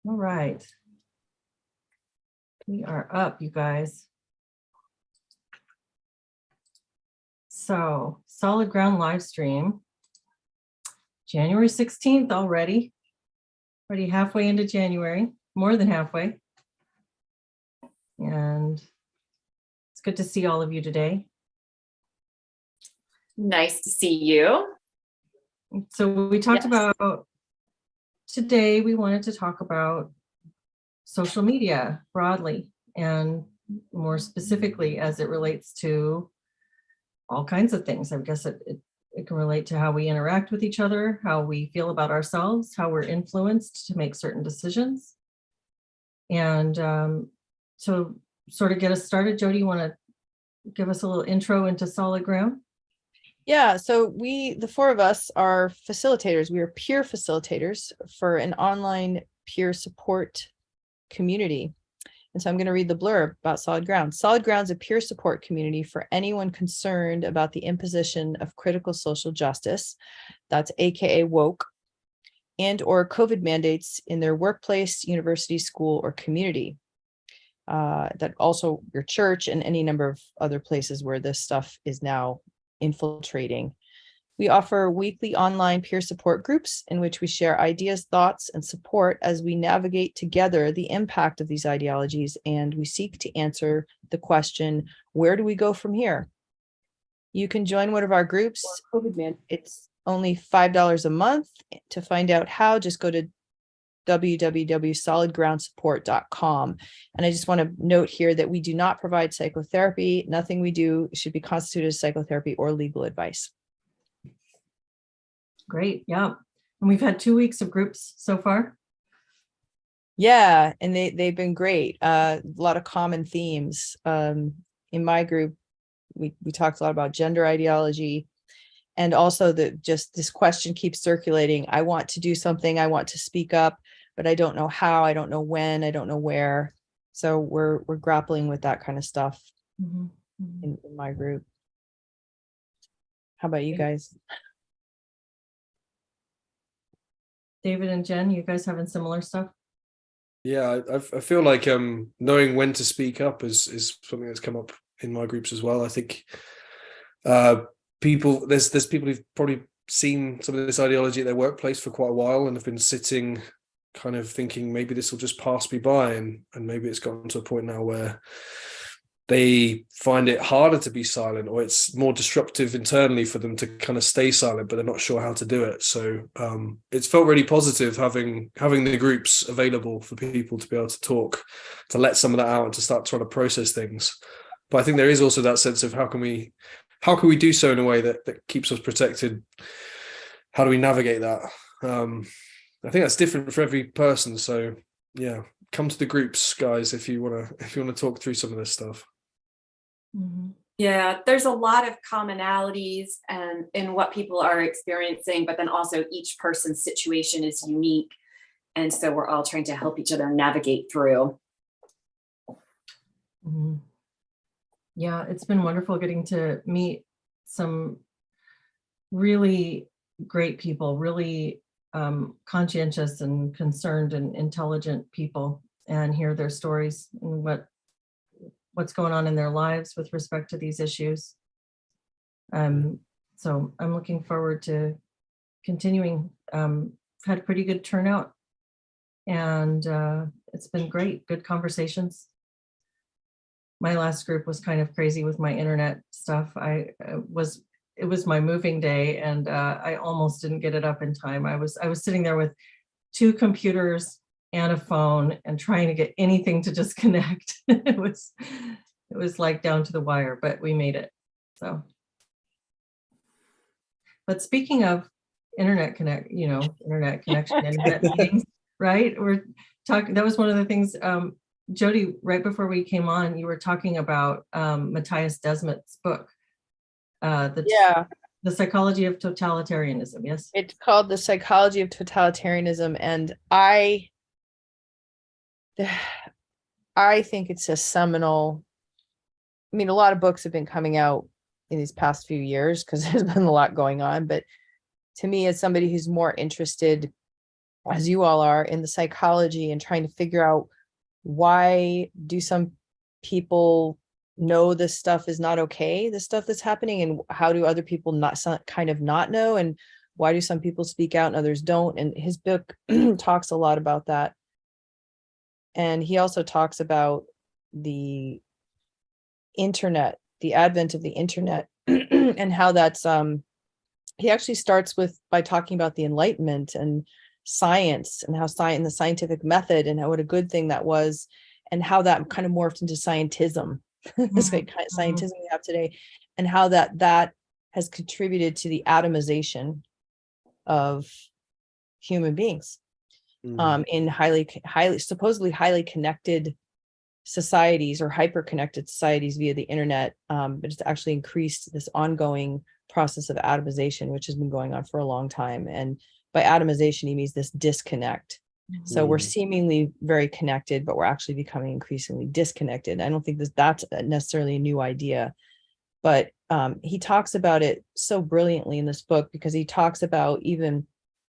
All right. We are up, you guys. So, Solid Ground live stream, January 16th already. Already halfway into January, more than halfway. And it's good to see all of you today. Nice to see you. So we talked about, today we wanted to talk about social media broadly and more specifically as it relates to all kinds of things. I guess it can relate to how we interact with each other, how we feel about ourselves, how we're influenced to make certain decisions. And so sort of get us started, Jody, you want to give us a little intro into Solid Ground? Yeah, so the four of us are facilitators. We are peer facilitators for an online peer support community. And so I'm going to read the blurb about Solid Ground. Solid Ground is a peer support community for anyone concerned about the imposition of critical social justice, that's AKA woke, and or COVID mandates in their workplace, university, school, or community. That also your church and any number of other places where this stuff is now infiltrating. We offer weekly online peer support groups in which we share ideas, thoughts, and support as we navigate together the impact of these ideologies, and we seek to answer the question, where do we go from here? You can join one of our groups. It's only $5 a month. To find out how, just go to www.solidgroundsupport.com. And I just want to note here that we do not provide psychotherapy. Nothing we do should be constituted as psychotherapy or legal advice. Great, yeah. And we've had 2 weeks of groups so far. Yeah, and they've been great. A lot of common themes. In my group, we talked a lot about gender ideology, and also just this question keeps circulating. I want to do something, I want to speak up, but I don't know how, I don't know when, I don't know where. So we're grappling with that kind of stuff in my group. How about you guys? David and Jen, you guys having similar stuff? Yeah, I feel like knowing when to speak up is something that's come up in my groups as well. I think there's people who've probably seen some of this ideology at their workplace for quite a while and have been sitting kind of thinking maybe this will just pass me by, and maybe it's gotten to a point now where they find it harder to be silent, or it's more disruptive internally for them to kind of stay silent, but they're not sure how to do it. So it's felt really positive having the groups available for people to be able to talk, to let some of that out and to start trying to process things. But I think there is also that sense of how can we do so in a way that keeps us protected? How do we navigate that? I think that's different for every person. So yeah, come to the groups, guys, if you want to talk through some of this stuff. Yeah, there's a lot of commonalities in what people are experiencing, but then also each person's situation is unique. And so we're all trying to help each other navigate through. Yeah, it's been wonderful getting to meet some really great people, really conscientious and concerned and intelligent people, and hear their stories and what's going on in their lives with respect to these issues. So I'm looking forward to continuing. Had a pretty good turnout, and it's been great, good conversations. My last group was kind of crazy with my internet stuff. It was my moving day, and I almost didn't get it up in time. I was sitting there with 2 computers and a phone and trying to get anything to just connect. It was like down to the wire, but we made it. So, but speaking of internet connection, internet meetings, right? We're talking, that was one of the things, Jody, right before we came on, you were talking about Matthias Desmet's book. The Psychology of Totalitarianism, yes? It's called The Psychology of Totalitarianism, and I think it's a seminal. I mean, a lot of books have been coming out in these past few years because there's been a lot going on, but to me, as somebody who's more interested as you all are, in the psychology and trying to figure out why do some people know this stuff is not okay, this stuff that's happening, and how do other people kind of not know, and why do some people speak out and others don't. And his book talks a lot about that. And he also talks about the internet, the advent of the internet, and how that's he actually starts by talking about the Enlightenment and science, and how science, the scientific method, and what a good thing that was, and how that kind of morphed into scientism, this kind of scientism we have today, and how that has contributed to the atomization of human beings in supposedly highly connected societies, or hyper connected societies via the internet, but it's actually increased this ongoing process of atomization, which has been going on for a long time. And by atomization, he means this disconnect. So we're seemingly very connected, but we're actually becoming increasingly disconnected. I don't think that's necessarily a new idea, but he talks about it so brilliantly in this book, because he talks about even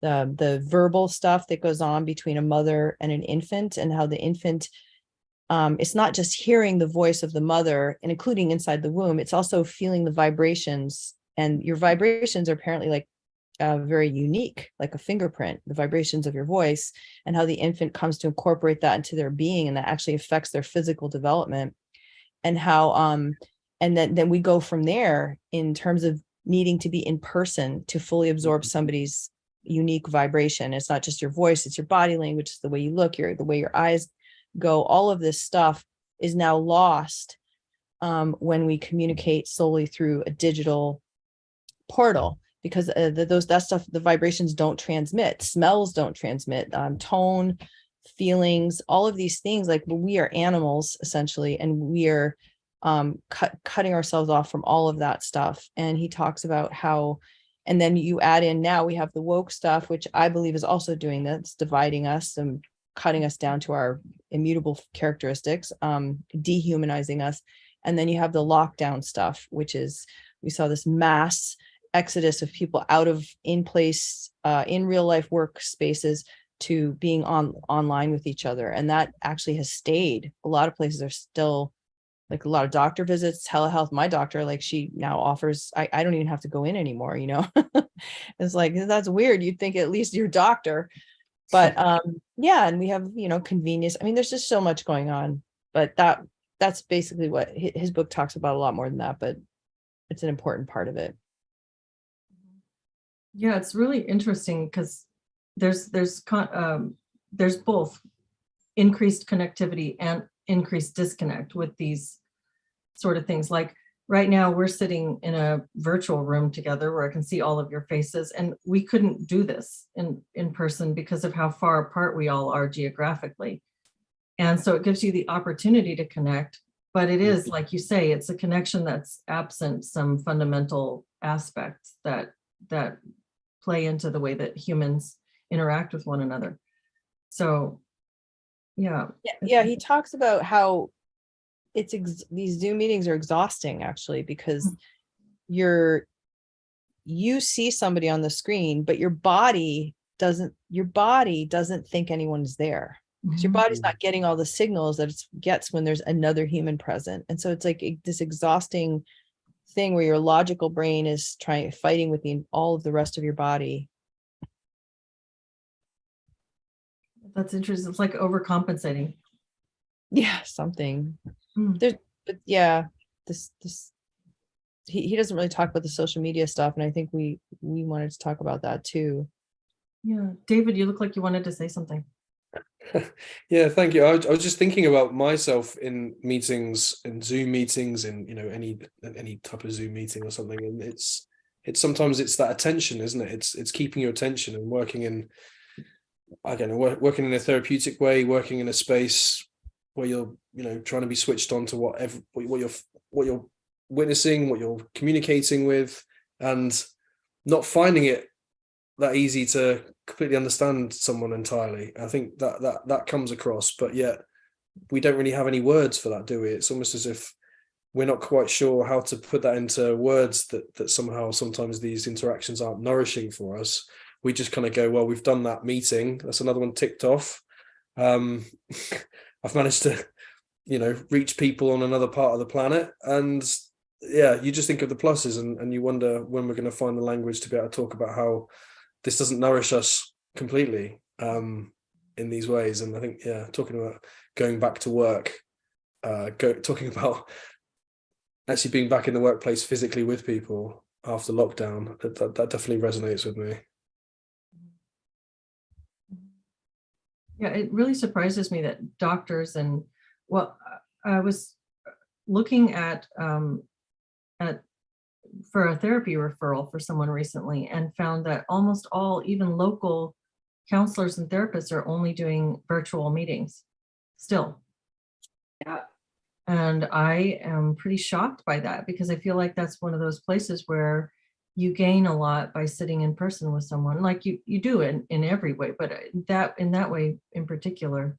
the verbal stuff that goes on between a mother and an infant, and how the infant, it's not just hearing the voice of the mother, and including inside the womb, it's also feeling the vibrations, and your vibrations are apparently like very unique, like a fingerprint, the vibrations of your voice, and how the infant comes to incorporate that into their being, and that actually affects their physical development. And how and then we go from there in terms of needing to be in person to fully absorb somebody's unique vibration. It's not just your voice, it's your body language, it's the way you look, the way your eyes go. All of this stuff is now lost when we communicate solely through a digital portal, because that stuff, the vibrations don't transmit, smells don't transmit, tone, feelings, all of these things. Like, we are animals essentially, and we are cutting ourselves off from all of that stuff. And he talks about how, and then you add in, now we have the woke stuff, which I believe is also doing that. It's dividing us and cutting us down to our immutable characteristics, dehumanizing us. And then you have the lockdown stuff, which is, we saw this mass exodus of people out of in real life workspaces to being online with each other. And that actually has stayed. A lot of places are still, like, a lot of doctor visits, telehealth. My doctor, like, she now offers, I don't even have to go in anymore, It's like, that's weird. You'd think at least your doctor. But yeah, and we have, convenience. I mean, there's just so much going on, but that's basically what his book talks about, a lot more than that, but it's an important part of it. Yeah, it's really interesting because there's both increased connectivity and increased disconnect with these sort of things. Like, right now we're sitting in a virtual room together where I can see all of your faces, and we couldn't do this in person because of how far apart we all are geographically. And so it gives you the opportunity to connect, but it is, like you say, it's a connection that's absent some fundamental aspects that play into the way that humans interact with one another. So yeah. He talks about how these Zoom meetings are exhausting, actually, because you see somebody on the screen, but your body doesn't think anyone's there, because your body's not getting all the signals that it gets when there's another human present. And so it's like this exhausting thing where your logical brain is fighting with all of the rest of your body. That's interesting. It's like overcompensating. Yeah, something. But yeah, this he doesn't really talk about the social media stuff, and I think we wanted to talk about that too. Yeah, David, you look like you wanted to say something. Yeah, thank you. I was just thinking about myself in meetings, in Zoom meetings, in any type of Zoom meeting or something, and it's sometimes it's that attention, isn't it? It's keeping your attention and working in, I don't know, working in a therapeutic way, working in a space where you're trying to be switched on to what you're witnessing, what you're communicating with, and not finding it that easy to completely understand someone entirely. I think that comes across, but yet we don't really have any words for that, do we? It's almost as if we're not quite sure how to put that into words, that somehow sometimes these interactions aren't nourishing for us, we just kind of go, well, we've done that meeting, that's another one ticked off. I've managed to, reach people on another part of the planet. And yeah, you just think of the pluses, and you wonder when we're going to find the language to be able to talk about how this doesn't nourish us completely in these ways. And I think, yeah, talking about going back to work, talking about actually being back in the workplace physically with people after lockdown, that definitely resonates with me. Yeah, it really surprises me that doctors and, well, I was looking at for a therapy referral for someone recently, and found that almost all, even local counselors and therapists, are only doing virtual meetings still. Yeah. And I am pretty shocked by that, because I feel like that's one of those places where you gain a lot by sitting in person with someone, like you do in every way, but in that way in particular,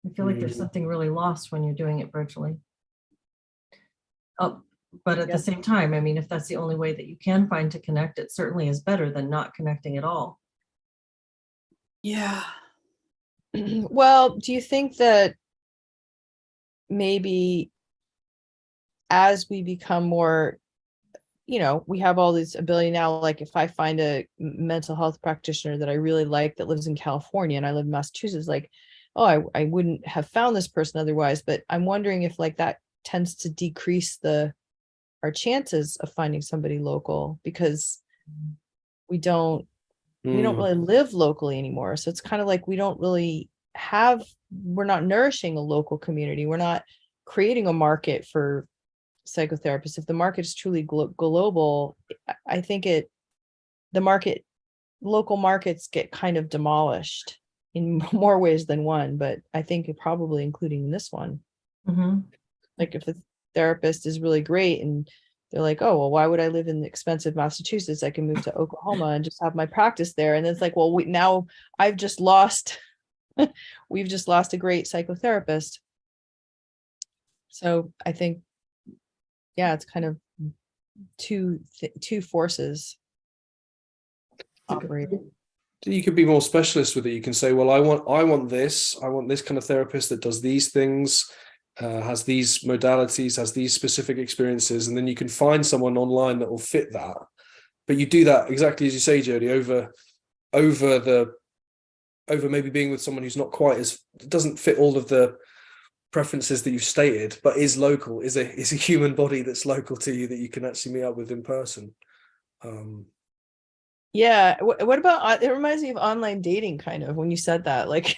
I feel like there's something really lost when you're doing it virtually. But at the same time, I mean, if that's the only way that you can find to connect, it certainly is better than not connecting at all. Yeah. Well, do you think that maybe as we become more, we have all this ability now, like if I find a mental health practitioner that I really like that lives in California and I live in Massachusetts, like, oh, I wouldn't have found this person otherwise. But I'm wondering if like that tends to decrease our chances of finding somebody local, because we don't really live locally anymore. So it's kind of like we're not nourishing a local community. We're not creating a market for psychotherapists. If the market is truly global, I think local markets get kind of demolished in more ways than one, but I think it probably including this one. Mm-hmm. Like if a therapist is really great and they're like, oh, well, why would I live in expensive Massachusetts? I can move to Oklahoma and just have my practice there. And it's like, well, now I've just lost, we've just lost a great psychotherapist. So I think, yeah, it's kind of two forces operating. You could be more specialist with it. You can say, well, I want this kind of therapist that does these things, has these modalities, has these specific experiences, and then you can find someone online that will fit that. But you do that exactly as you say, Jody, over maybe being with someone who's not quite doesn't fit all of the preferences that you've stated, but is local, is a human body that's local to you that you can actually meet up with in person. Yeah. What about, it reminds me of online dating kind of, when you said that, like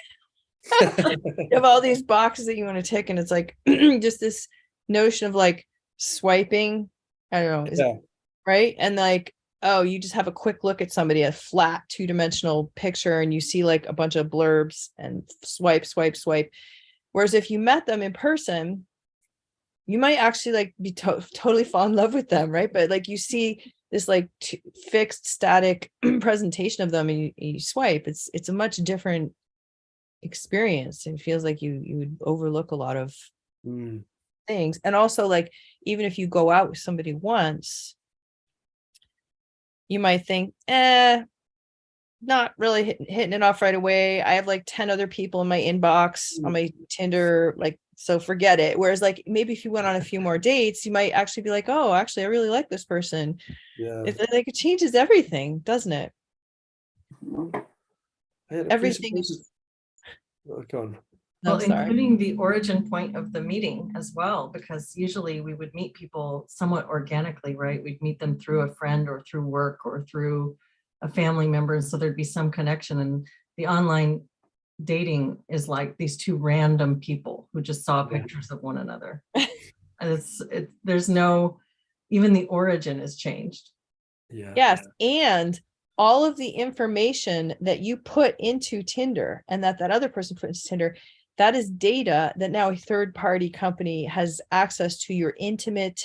you have all these boxes that you want to tick, and it's like just this notion of like swiping, I don't know, right? And like, oh, you just have a quick look at somebody, a flat 2-dimensional picture, and you see like a bunch of blurbs and swipe. Whereas if you met them in person, you might actually like be totally fall in love with them, right? But like you see this like fixed static presentation of them, and you swipe. It's a much different experience. It feels like you would overlook a lot of things. And also, like, even if you go out with somebody once, you might think, not really hitting it off right away. I have like 10 other people in my inbox on my Tinder, like, so forget it. Whereas like maybe if you went on a few more dates, you might actually be like, oh, actually I really like this person. Yeah, it's like it changes everything, doesn't it? Everything is gone. Well, including the origin point of the meeting as well, because usually we would meet people somewhat organically, right? We'd meet them through a friend or through work or through a family member. And so there'd be some connection. And the online dating is like these two random people who just saw pictures of one another. There's no, even the origin is changed. Yeah. Yes. And all of the information that you put into Tinder and that other person put into Tinder, that is data that now a third-party company has access to your intimate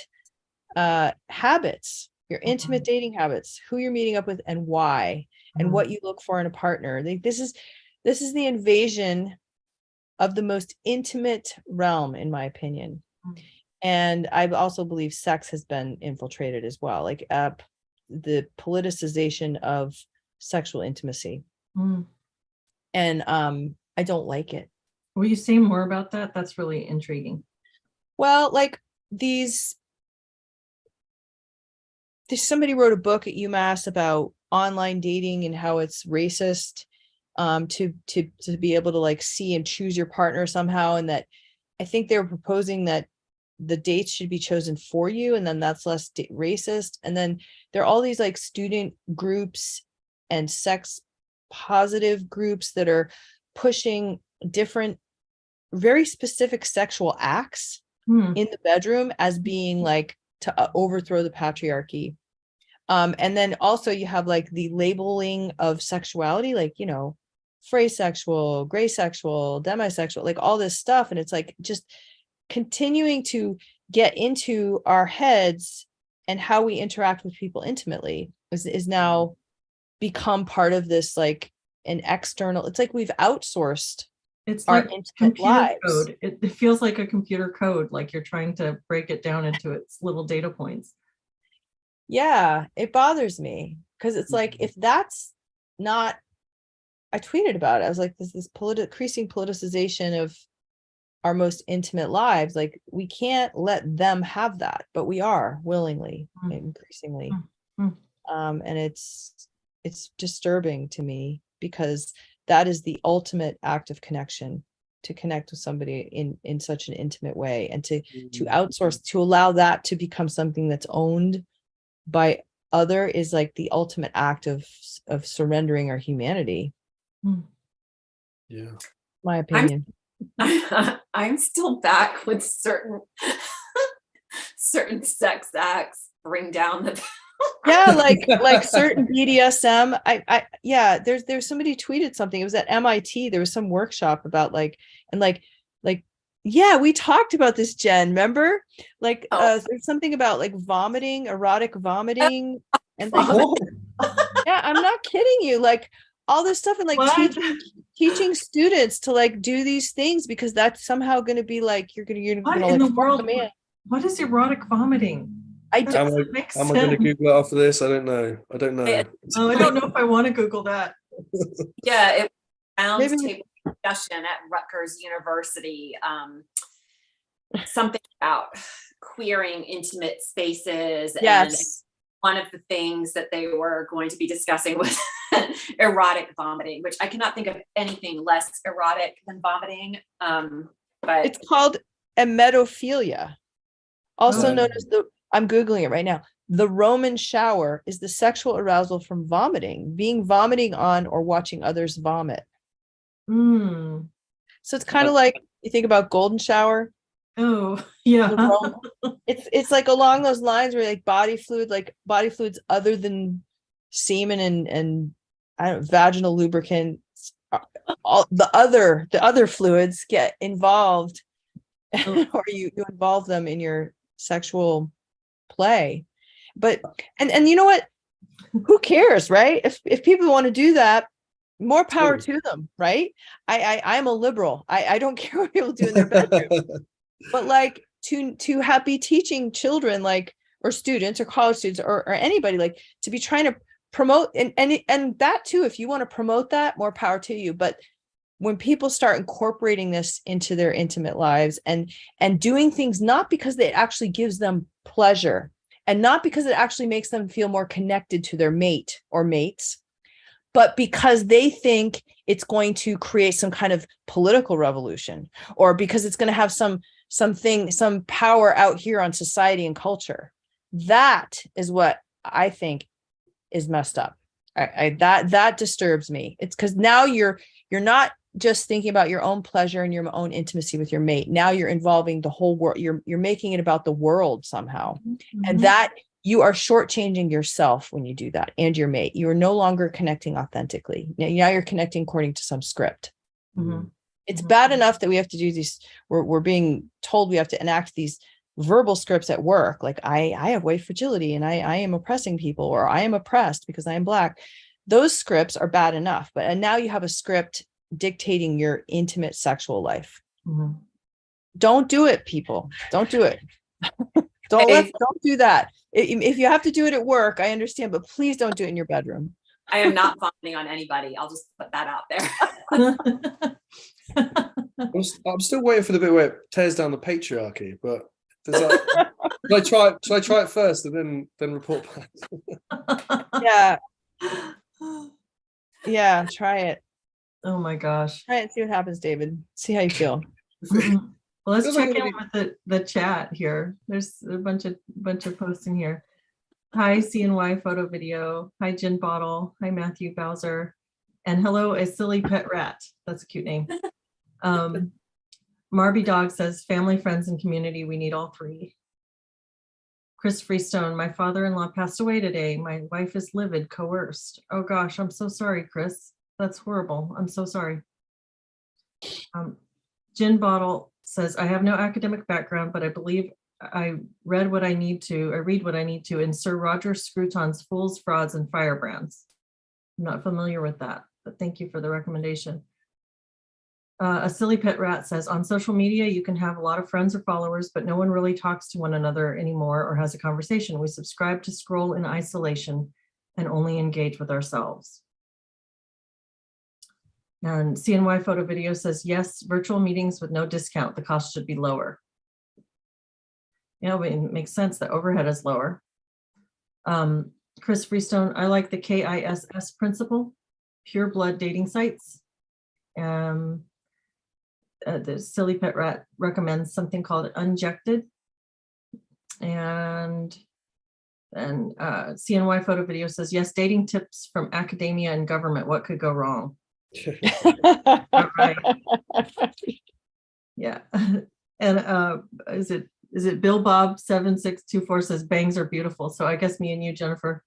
habits, your intimate dating habits, who you're meeting up with and why, and what you look for in a partner. This is the invasion of the most intimate realm, in my opinion. And I also believe sex has been infiltrated as well. Like the politicization of sexual intimacy. Mm. And I don't like it. Will you say more about that? That's really intriguing. Well, like somebody wrote a book at UMass about online dating and how it's racist, to be able to like see and choose your partner somehow. And that I think they were proposing that the dates should be chosen for you, and then that's less racist. And then there are all these like student groups and sex positive groups that are pushing different, very specific sexual acts Hmm. in the bedroom as being like to overthrow the patriarchy. And then also you have like the labeling of sexuality, like, you know, phrase sexual, gray sexual, demisexual, like all this stuff. And it's like just continuing to get into our heads, and how we interact with people intimately is now become part of this, like an external, it's like we've outsourced It's our like intimate computer lives. code. It feels like a computer code, like you're trying to break it down into its little data points. Yeah, it bothers me because it's like, if that's not, I tweeted about it. I was like, this increasing politicization of our most intimate lives. Like, we can't let them have that, but we are willingly, increasingly. And it's disturbing to me, because that is the ultimate act of connection, to connect with somebody in such an intimate way, and to outsource, to allow that to become something that's owned by other, is like the ultimate act of surrendering our humanity. Yeah. My opinion. I'm still back with certain certain sex acts bring down the Yeah, like certain BDSM. Yeah, there's somebody tweeted something. It was at MIT. There was some workshop about like yeah, we talked about this, Jen. Remember? Like there's something about like vomiting, erotic vomiting, and like yeah, I'm not kidding you. Like all this stuff, and like teaching students to like do these things, because that's somehow going to be like you're gonna What like in the world? them in. What is erotic vomiting? I That don't. doesn't make Am I going to sense. Google it after this? I don't know. I don't know. Oh, I don't know if I want to Google that. Yeah, it was Maybe- roundtable discussion at Rutgers University. Something about queering intimate spaces. Yes. And one of the things that they were going to be discussing was erotic vomiting, which I cannot think of anything less erotic than vomiting. But It's called emetophilia, also Oh. known as I'm Googling it right now. The Roman shower is the sexual arousal from vomiting, vomiting on or watching others vomit. Mm. So it's kind of like you think about golden shower. Oh, yeah. It's like along those lines, where like body fluids other than semen and I don't know, vaginal lubricants, all the other fluids get involved, or you involve them in your sexual play. But and you know what? Who cares, right? If people want to do that, more power to them, right? I'm a liberal. I don't care what people do in their bedroom. But like to be teaching children, like, or students or college students or anybody, like, to be trying to promote and that too, if you want to promote that, more power to you. But when people start incorporating this into their intimate lives and doing things not because it actually gives them pleasure, and not because it actually makes them feel more connected to their mate or mates, but because they think it's going to create some kind of political revolution, or because it's going to have some power out here on society and culture. That is what I think is messed up. That disturbs me. It's because now you're not just thinking about your own pleasure and your own intimacy with your mate. Now you're involving the whole world. You're making it about the world somehow. And that you are shortchanging yourself when you do that, and your mate. You are no longer connecting authentically. Now you're connecting according to some script. It's bad enough that we have to do these. We're being told we have to enact these verbal scripts at work. Like I have white fragility and I am oppressing people, or I am oppressed because I am Black. Those scripts are bad enough. And now you have a script dictating your intimate sexual life. Don't do it, people. Don't do it. Don't do that. If you have to do it at work, I understand, but please don't do it in your bedroom. I am not vomiting on anybody. I'll just put that out there. I'm still waiting for the bit where it tears down the patriarchy, but does that, should I try it first and then report back? Yeah. Yeah, try it. Oh my gosh. Try it and see what happens, David. See how you feel. Well, let's Feels like check in it'll with the chat here. There's a bunch of posts in here. Hi, CNY photo video. Hi, Gin Bottle. Hi, Matthew Bowser. And hello, a silly pet rat. That's a cute name. Marby Dog says, family, friends, and community, we need all three. Chris Freestone, my father-in-law passed away today. My wife is livid, coerced. Oh gosh, I'm so sorry, Chris. That's horrible. I'm so sorry. Gin Bottle says, I have no academic background, but I believe I read what I need to in Sir Roger Scruton's Fools, Frauds, and Firebrands. I'm not familiar with that, but thank you for the recommendation. A silly pet rat says, on social media, you can have a lot of friends or followers, but no one really talks to one another anymore or has a conversation. We subscribe to scroll in isolation and only engage with ourselves. And CNY Photo Video says, yes, virtual meetings with no discount. The cost should be lower. Yeah, it makes sense. The overhead is lower. Chris Freestone, I like the KISS principle, pure blood dating sites. The silly pet rat recommends something called Unjected. And CNY Photo Video says, yes, dating tips from academia and government. What could go wrong? All right. Yeah. And is it Bill Bob 7624 says bangs are beautiful. So I guess me and you, Jennifer,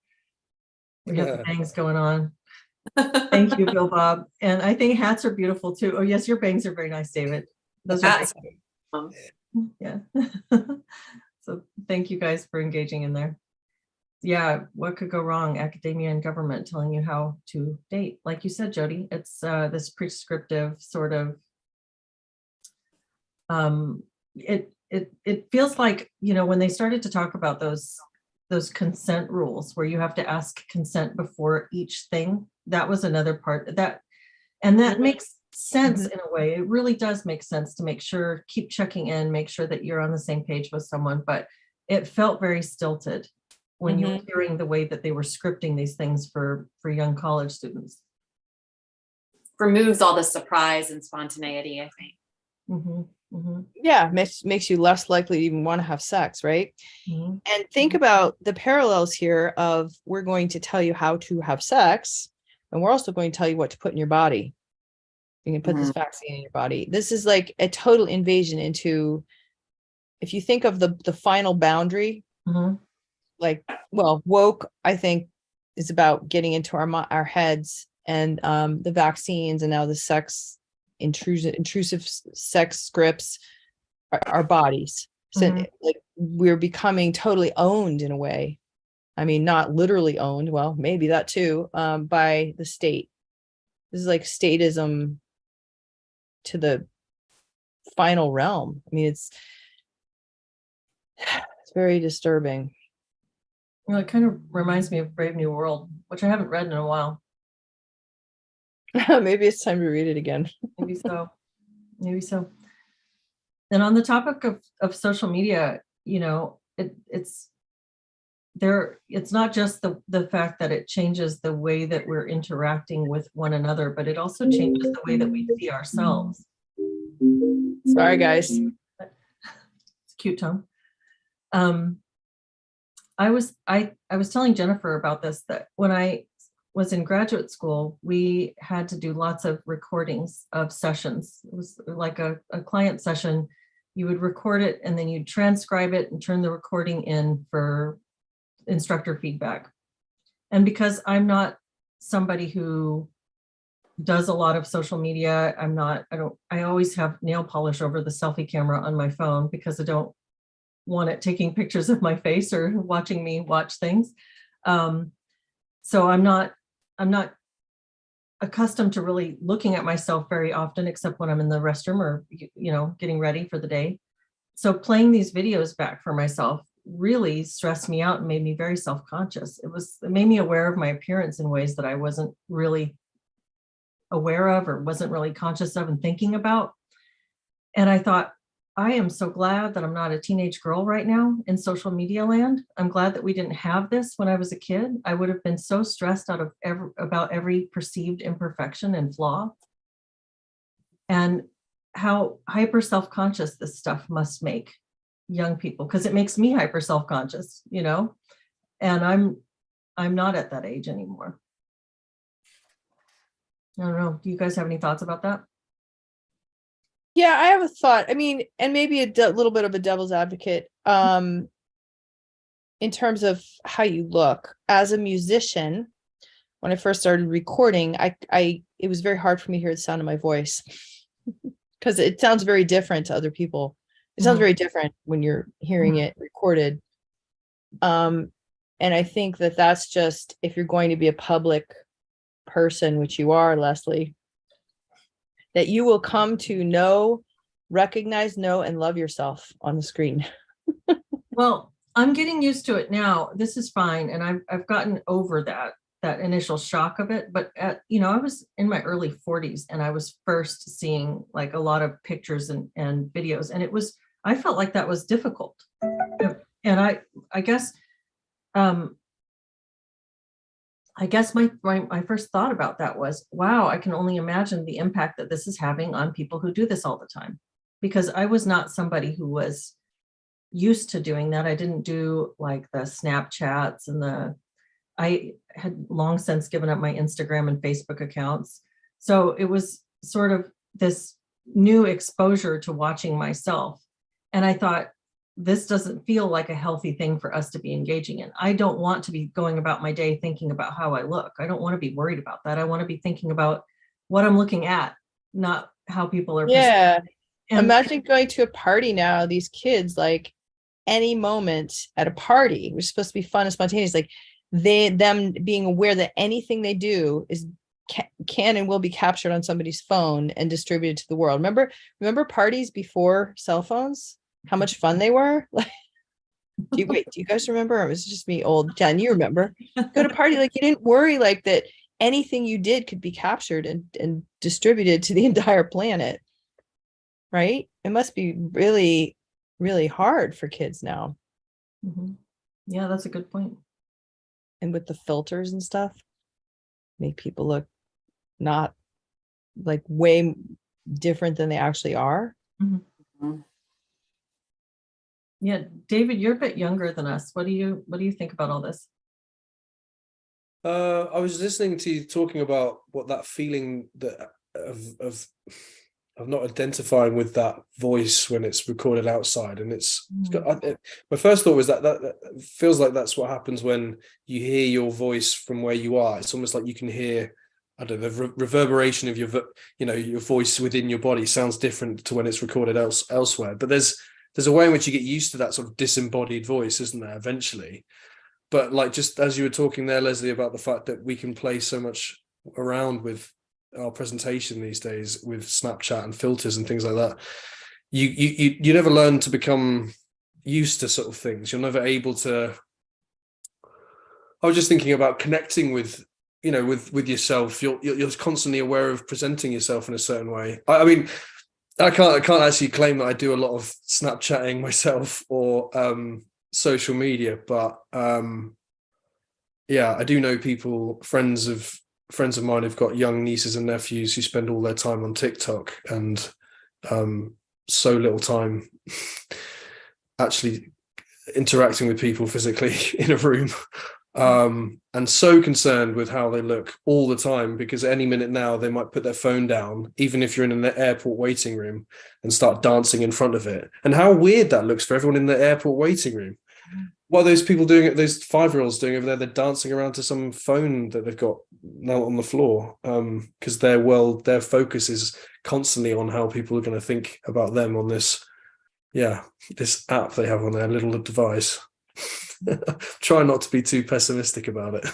we have the bangs going on. Thank you, Bill Bob. And I think hats are beautiful too. Oh yes, your bangs are very nice, David. Those are yeah. So thank you guys for engaging in there. Yeah, what could go wrong? Academia and government telling you how to date. Like you said, Jody, it's this prescriptive sort of it feels like, you know, when they started to talk about those consent rules where you have to ask consent before each thing, that was another part that, and that makes sense in a way. It really does make sense to make sure, keep checking in, make sure that you're on the same page with someone, but it felt very stilted when you were hearing the way that they were scripting these things for young college students. Removes all the surprise and spontaneity, I think. Yeah, makes you less likely to even want to have sex, right? And think about the parallels here of, we're going to tell you how to have sex, and we're also going to tell you what to put in your body. You can put this vaccine in your body. This is like a total invasion into, if you think of the final boundary, like, well, woke, I think, is about getting into our heads, and the vaccines, and now the intrusive sex scripts, our bodies. So like, we're becoming totally owned in a way. I mean, not literally owned, well, maybe that too, by the state. This is like statism to the final realm. I mean, it's very disturbing. Well, it kind of reminds me of Brave New World, which I haven't read in a while. Maybe it's time to read it again. Maybe so. Maybe so. And on the topic of social media, you know, it's not just the fact that it changes the way that we're interacting with one another, but it also changes the way that we see ourselves. Sorry, guys. It's cute, Tom. I was telling Jennifer about this, that when I was in graduate school, we had to do lots of recordings of sessions. It was like a client session. You would record it and then you'd transcribe it and turn the recording in for instructor feedback. And because I'm not somebody who does a lot of social media, I always have nail polish over the selfie camera on my phone because I don't want it taking pictures of my face or watching me watch things. So I'm not accustomed to really looking at myself very often, except when I'm in the restroom or, you know, getting ready for the day. So playing these videos back for myself really stressed me out and made me very self-conscious. It made me aware of my appearance in ways that I wasn't really aware of or wasn't really conscious of and thinking about. And I thought, I am so glad that I'm not a teenage girl right now in social media land. I'm glad that we didn't have this when I was a kid. I would have been so stressed out of about every perceived imperfection and flaw. And how hyper self-conscious this stuff must make young people, because it makes me hyper self-conscious, you know, and I'm not at that age anymore. I don't know. Do you guys have any thoughts about that? Yeah, I have a thought. I mean, and maybe a little bit of a devil's advocate, in terms of how you look as a musician. When I first started recording, it was very hard for me to hear the sound of my voice because it sounds very different to other people. It sounds very different when you're hearing it recorded. And I think that that's just, if you're going to be a public person, which you are, Leslie, that you will come to recognize, know, and love yourself on the screen. Well, I'm getting used to it now. This is fine. And I've gotten over that initial shock of it. But you know, I was in my early 40s and I was first seeing like a lot of pictures and videos. And I felt like that was difficult. And I guess my first thought about that was, wow, I can only imagine the impact that this is having on people who do this all the time. Because I was not somebody who was used to doing that. I didn't do like the Snapchats and I had long since given up my Instagram and Facebook accounts. So it was sort of this new exposure to watching myself. And I thought, this doesn't feel like a healthy thing for us to be engaging in. I don't want to be going about my day thinking about how I look. I don't want to be worried about that. I want to be thinking about what I'm looking at, not how people are. Yeah. And imagine going to a party now, these kids, like any moment at a party, which is supposed to be fun and spontaneous, like them being aware that anything they do is can and will be captured on somebody's phone and distributed to the world. Remember parties before cell phones? How much fun they were? Like, do you guys remember? Or it was just me, old Jen. You remember? Go to a party, like you didn't worry like that anything you did could be captured and distributed to the entire planet. Right? It must be really, really hard for kids now. Mm-hmm. Yeah, that's a good point. And with the filters and stuff, make people look not like way different than they actually are. Mm-hmm. Yeah, David, you're a bit younger than us. What do you think about all this? I was listening to you talking about what that feeling that of not identifying with that voice when it's recorded outside, and my first thought was that feels like that's what happens when you hear your voice from where you are. It's almost like you can hear, I don't know, the reverberation of your voice within your body sounds different to when it's recorded elsewhere. But there's a way in which you get used to that sort of disembodied voice, isn't there, eventually? But like, just as you were talking there, Leslie, about the fact that we can play so much around with our presentation these days with Snapchat and filters and things like that, you never learn to become used to sort of things. You're never able to. I was just thinking about connecting with yourself. You're constantly aware of presenting yourself in a certain way. I mean, I can't actually claim that I do a lot of Snapchatting myself or social media, but yeah, I do know people, friends of mine who've got young nieces and nephews who spend all their time on TikTok and so little time actually interacting with people physically in a room, and so concerned with how they look all the time, because any minute now they might put their phone down, even if you're in an airport waiting room, and start dancing in front of it. And how weird that looks for everyone in the airport waiting room. What are those people doing? Those 5-year-olds doing over there? They're dancing around to some phone that they've got now on the floor, because their focus is constantly on how people are going to think about them on this app they have on their little device. Try not to be too pessimistic about it.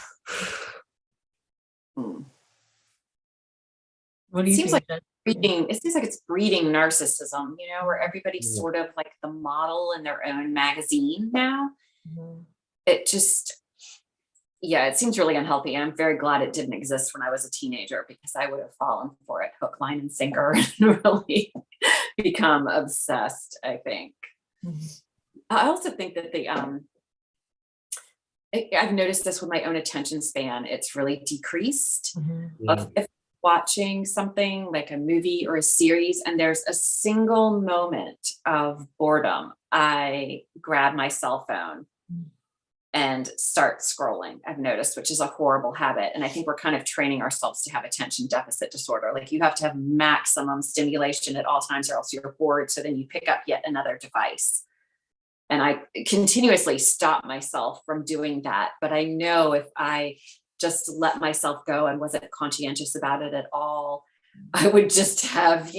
What do you Seems think? like It seems like it's breeding narcissism, where everybody's Yeah. sort of like the model in their own magazine now. Mhm. It just, yeah, it seems really unhealthy. And I'm very glad it didn't exist when I was a teenager, because I would have fallen for it hook, line, and sinker and really become obsessed, I think. Mhm. I also think that I've noticed this with my own attention span. It's really decreased. Mhm. If watching something like a movie or a series and there's a single moment of boredom, I grab my cell phone and start scrolling, I've noticed, which is a horrible habit. And I think we're kind of training ourselves to have attention deficit disorder. Like, you have to have maximum stimulation at all times or else you're bored. So then you pick up yet another device. And I continuously stop myself from doing that. But I know if I just let myself go and wasn't conscientious about it at all, I would just have,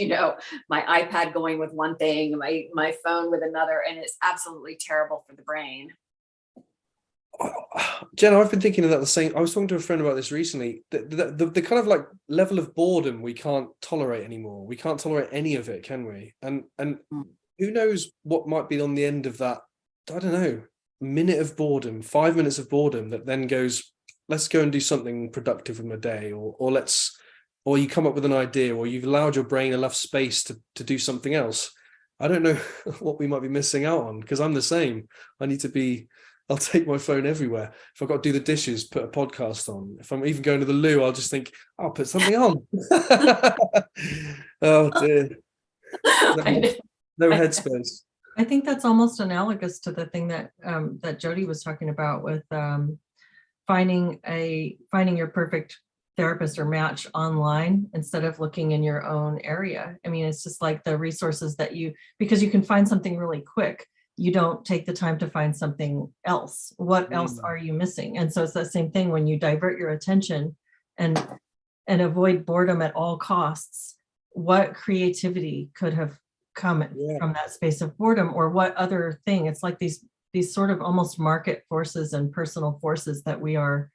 my iPad going with one thing, my phone with another, and it's absolutely terrible for the brain. Jenna, I've been thinking of that the same. I was talking to a friend about this recently. The kind of like level of boredom we can't tolerate anymore. We can't tolerate any of it, can we? And who knows what might be on the end of that? I don't know. Minute of boredom, 5 minutes of boredom that then goes, let's go and do something productive in the day, or you come up with an idea, or you've allowed your brain enough space to do something else. I don't know what we might be missing out on, because I'm the same. I'll take my phone everywhere. If I've got to do the dishes, put a podcast on. If I'm even going to the loo, I'll just think, I'll put something on. Oh dear. No headspace. I think that's almost analogous to the thing that that Jody was talking about with finding your perfect therapist or match online instead of looking in your own area. I mean, it's just like the resources that because you can find something really quick, you don't take the time to find something else. What else are you missing? And so it's the same thing when you divert your attention and avoid boredom at all costs. What creativity could have come from that space of boredom, or what other thing? It's like these sort of almost market forces and personal forces that we are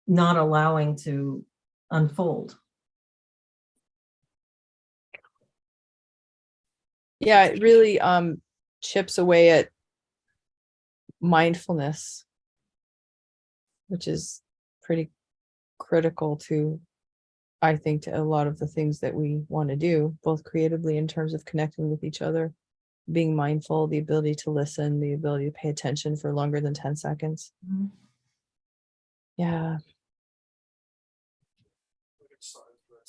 not allowing to unfold. Yeah, it really chips away at mindfulness, which is pretty critical to, I think, to a lot of the things that we want to do, both creatively in terms of connecting with each other, being mindful, the ability to listen, the ability to pay attention for longer than 10 seconds. Mm-hmm. Yeah.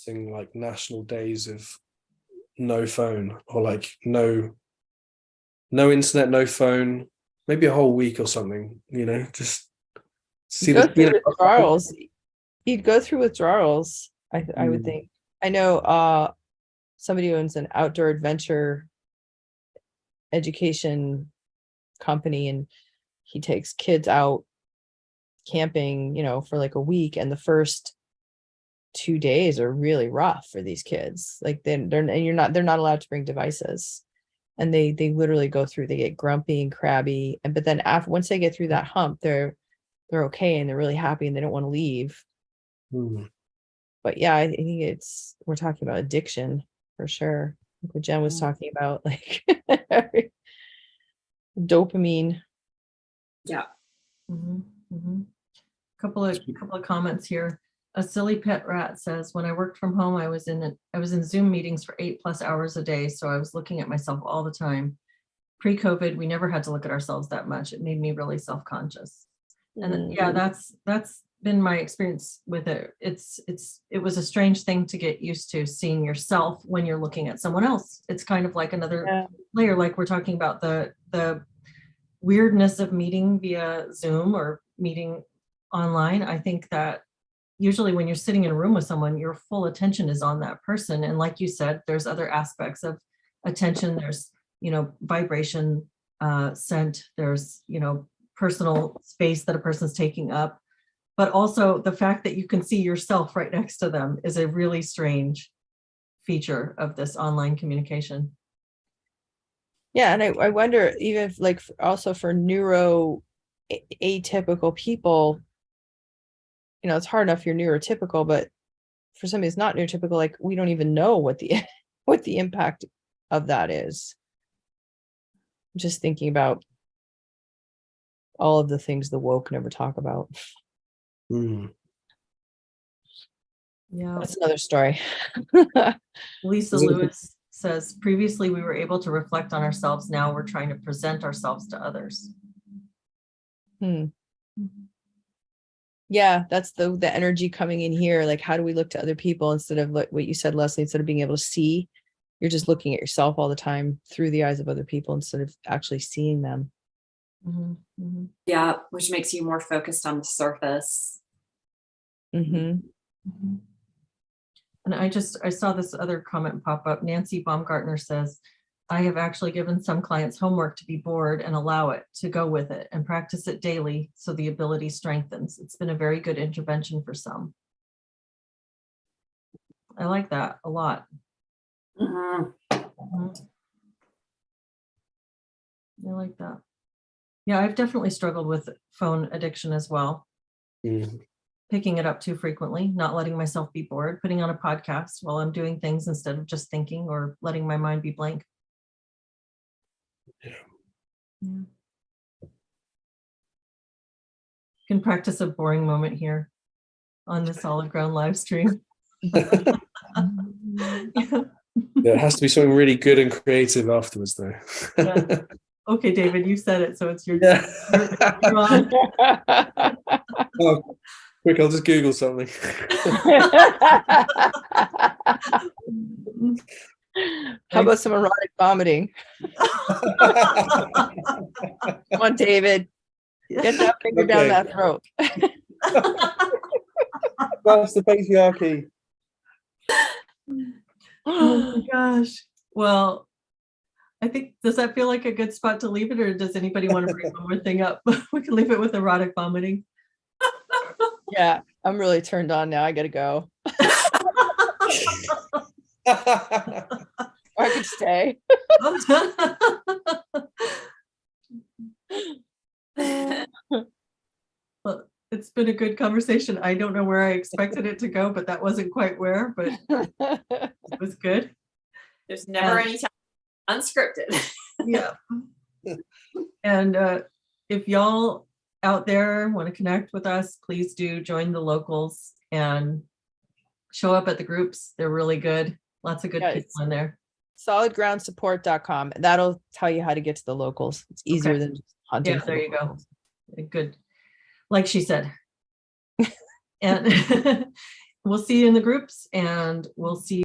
Like national days of no phone, or like no internet, no phone, maybe a whole week or something, just see withdrawals. You'd go through withdrawals, I would think. I know somebody who owns an outdoor adventure education company, and he takes kids out camping, for like a week, and the first 2 days are really rough for these kids. Like they're not allowed to bring devices, and they literally go through, they get grumpy and crabby, but then once they get through that hump, they're okay and they're really happy and they don't want to leave. But yeah, I think we're talking about addiction for sure, like what Jen was talking about, like dopamine. Yeah. Mm-hmm. Mm-hmm. Couple of comments here. A silly pet rat says, when I worked from home, I was in Zoom meetings for 8+ hours a day, so I was looking at myself all the time. Pre-COVID, we never had to look at ourselves that much. It made me really self-conscious. And yeah, that's been my experience with it. It was a strange thing to get used to, seeing yourself when you're looking at someone else. It's kind of like another layer, like we're talking about the weirdness of meeting via Zoom or meeting online. I think that usually when you're sitting in a room with someone, your full attention is on that person. And like you said, there's other aspects of attention. There's, vibration, scent, there's, personal space that a person's taking up. But also the fact that you can see yourself right next to them is a really strange feature of this online communication. Yeah, and I wonder, even if, like, also for neuro atypical people, it's hard enough you're neurotypical, but for somebody who's not neurotypical, like we don't even know what the what the impact of that is. Just thinking about all of the things the woke never talk about. Mm. Yeah. That's another story. Lisa Is it- Lewis says, previously we were able to reflect on ourselves. Now we're trying to present ourselves to others. Yeah, that's the energy coming in here. Like, how do we look to other people instead of what you said, Leslie, instead of being able to see, you're just looking at yourself all the time through the eyes of other people instead of actually seeing them. Mhm, mhm, Yeah, which makes you more focused on the surface. Mm-hmm. mhm. And I saw this other comment pop up. Nancy Baumgartner says, I have actually given some clients homework to be bored and allow it to go with it and practice it daily so the ability strengthens. It's been a very good intervention for some. I like that a lot. Mhm. Mhm. I like that. Yeah, I've definitely struggled with phone addiction as well. Mm. Picking it up too frequently, not letting myself be bored, putting on a podcast while I'm doing things instead of just thinking or letting my mind be blank. Yeah. Yeah. Can practice a boring moment here on the Solid Ground live stream. Yeah, it has to be something really good and creative afterwards, though. Yeah. Okay, David, you said it, so it's your Yeah. you're on. Oh, quick, I'll just Google something. How about some erotic vomiting? Come on, David. Get that finger down Okay. that throat. That's the patriarchy. Oh my gosh. Well, I think, does that feel like a good spot to leave it, or does anybody want to bring one more thing up? We can leave it with erotic vomiting. Yeah, I'm really turned on now. I gotta go. Or I could stay. Well, it's been a good conversation. I don't know where I expected it to go, but that wasn't quite where, but it was good. There's never Yeah. any time unscripted. Yeah. And if y'all out there want to connect with us, please do join the locals and show up at the groups. They're really good. Lots of good Yeah, people in there. solidgroundsupport.com. That'll tell you how to get to the locals. It's easier Okay. than just hunting. Yeah, for there the you go. locals. Good. Like she said. And we'll see you in the groups, and we'll see